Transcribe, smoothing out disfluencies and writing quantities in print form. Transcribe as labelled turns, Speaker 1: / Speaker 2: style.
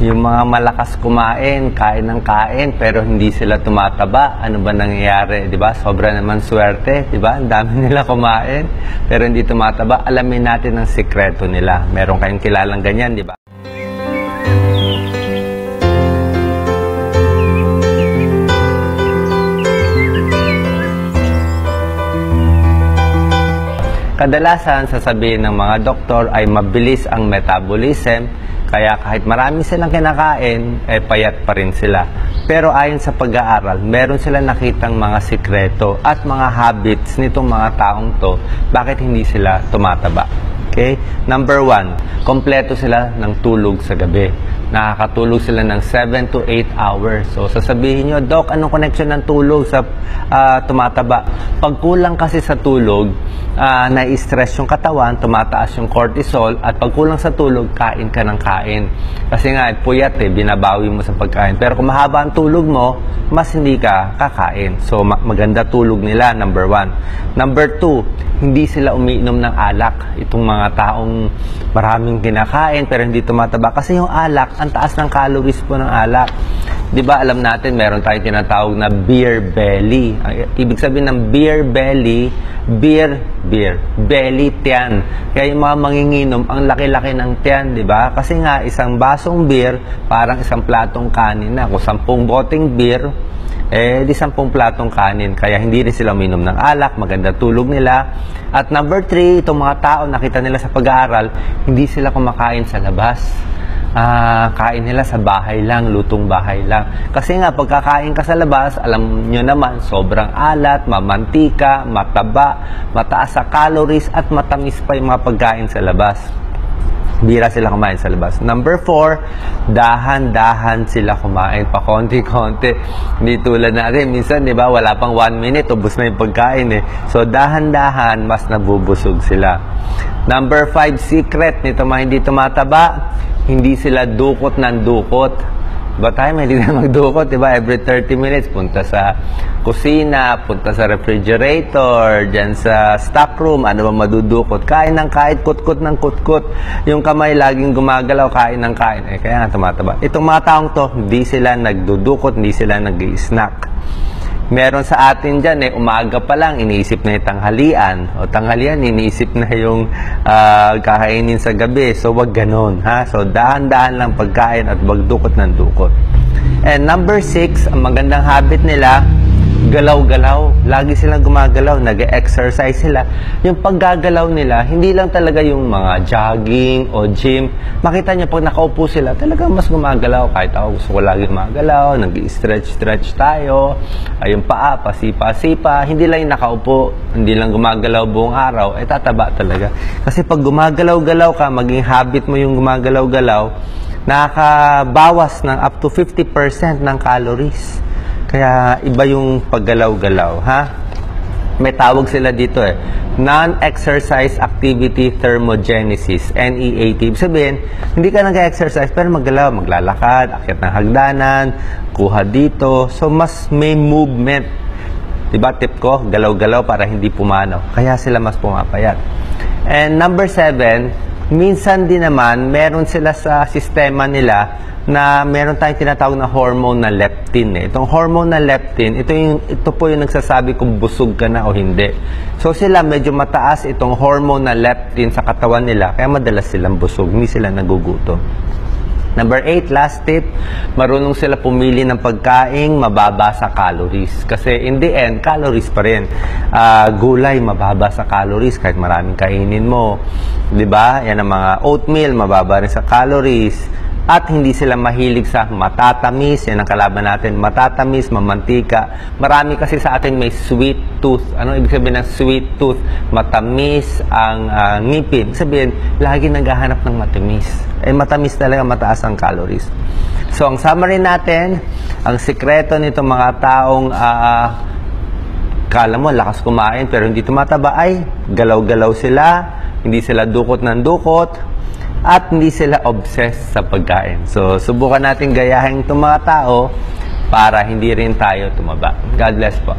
Speaker 1: Yung mga malakas kumain, kain ng kain, pero hindi sila tumataba. Ano ba nangyayari, di ba? Sobra naman swerte, di ba? Ang dami nila kumain, pero hindi tumataba. Alamin natin ang sikreto nila. Meron kayong kilalang ganyan, di ba? Kadalasan, sasabihin ng mga doktor ay mabilis ang metabolism, kaya kahit marami silang kinakain, payat pa rin sila. Pero ayon sa pag-aaral, meron silang nakitang mga sikreto at mga habits nitong mga taong to, bakit hindi sila tumataba. Okay? Number 1, kompleto sila ng tulog sa gabi. Nakakatulog sila ng 7 to 8 hours. So, sasabihin nyo, Doc, anong connection ng tulog sa tumataba? Pag kulang kasi sa tulog, na-stress yung katawan, tumataas yung cortisol, at pag kulang sa tulog, kain ka ng kain. Kasi nga, puyat binabawi mo sa pagkain. Pero kung mahaba ang tulog mo, mas hindi ka kakain. So, maganda tulog nila, number 1. Number 2, hindi sila umiinom ng alak. Itong mga taong maraming kinakain pero hindi tumataba. Kasi yung alak, ang taas ng calories po ng alak. Di ba alam natin, meron tayong tinatawag na beer belly. Ibig sabihin ng beer belly, belly, tiyan. Kaya yung mga manginginom, ang laki-laki ng tiyan, di ba? Kasi nga, isang basong beer, parang isang platong kanin na. Kung 10 boteng beer, di 10 platong kanin. Kaya hindi rin sila uminom ng alak, maganda tulog nila. At number 3, itong mga tao, nakita nila sa pag-aaral, hindi sila kumakain sa labas. Kain nila sa bahay lang, lutong bahay lang. Kasi nga, pagkakain ka sa labas, alam nyo naman, sobrang alat, mamantika, mataba, mataas sa calories, at matamis pa yung mga pagkain sa labas. Bira sila kumain sa labas. Number 4, dahan-dahan sila kumain pa konti-konti. Hindi tulad natin, minsan, di ba, wala pang 1 minute, ubos na yung pagkain So, dahan-dahan, mas nabubusog sila. Number 5, secret nito mga hindi tumataba, hindi sila dukot ng dukot. Ba tayo, hindi na magdukot, di ba? Every 30 minutes, punta sa kusina, punta sa refrigerator, dyan sa stock room, ano ba madudukot? Kain ng kain, kutkot ng kutkot. Yung kamay laging gumagalaw, kain ng kain. Kaya nga tumataba. Itong mga taong to, hindi sila nagdudukot, hindi sila nag-i-snack. Meron sa atin dyan, umaga pa lang, iniisip na yung tanghalian. O tanghalian, iniisip na yung kakainin sa gabi. So, wag ganon. So, dahan-dahan lang pagkain at wag dukot ng dukot. And number 6, ang magandang habit nila, galaw-galaw. Lagi silang gumagalaw, nag-exercise sila. Yung paggagalaw nila, hindi lang talaga yung mga jogging o gym. Makita niyo, pag nakaupo sila, talagang mas gumagalaw. Kahit ako gusto ko lagi gumagalaw, nag-stretch tayo. Yung paa, pasipa-sipa. Hindi lang yung nakaupo, hindi lang gumagalaw buong araw, tataba talaga. Kasi pag gumagalaw-galaw ka, maging habit mo yung gumagalaw-galaw, nakakabawas ng up to 50% ng calories. Kaya iba yung paggalaw-galaw, May tawag sila dito Non-exercise activity thermogenesis, NEAT. Ibig sabihin, hindi ka nag-exercise pero maggalaw, maglalakad, akyat ng hagdanan, kuha dito. So, mas may movement. Diba, tip ko, galaw-galaw para hindi pumanaw. Kaya sila mas pumapayat. And number 7, minsan din naman, meron sila sa sistema nila na meron tayong tinatawag na hormone na leptin. Itong hormone na leptin, ito po yung nagsasabi kung busog ka na o hindi. So sila medyo mataas itong hormone na leptin sa katawan nila, kaya madalas silang busog, hindi sila nagugutom. Number 8, last tip, marunong sila pumili ng pagkaing mababa sa calories. Kasi in the end, calories pa rin. Gulay, mababa sa calories kahit maraming kainin mo. Diba? Yan ang mga oatmeal, mababa rin sa calories. At hindi sila mahilig sa matatamis. Yan ang kalaban natin. Matatamis, mamantika. Marami kasi sa atin may sweet tooth. Ano ibig sabihin ng sweet tooth? Matamis ang ngipin. Ibig sabihin, lagi naghahanap ng matamis. Matamis talaga, mataas ang calories. So, ang summary natin, ang sikreto nitong mga taong kala mo, lakas kumain pero hindi tumataba ay galaw-galaw sila, hindi sila dukot ng dukot, at hindi sila obsessed sa pagkain. So, subukan natin gayahin itong mga tao para hindi rin tayo tumaba. God bless po.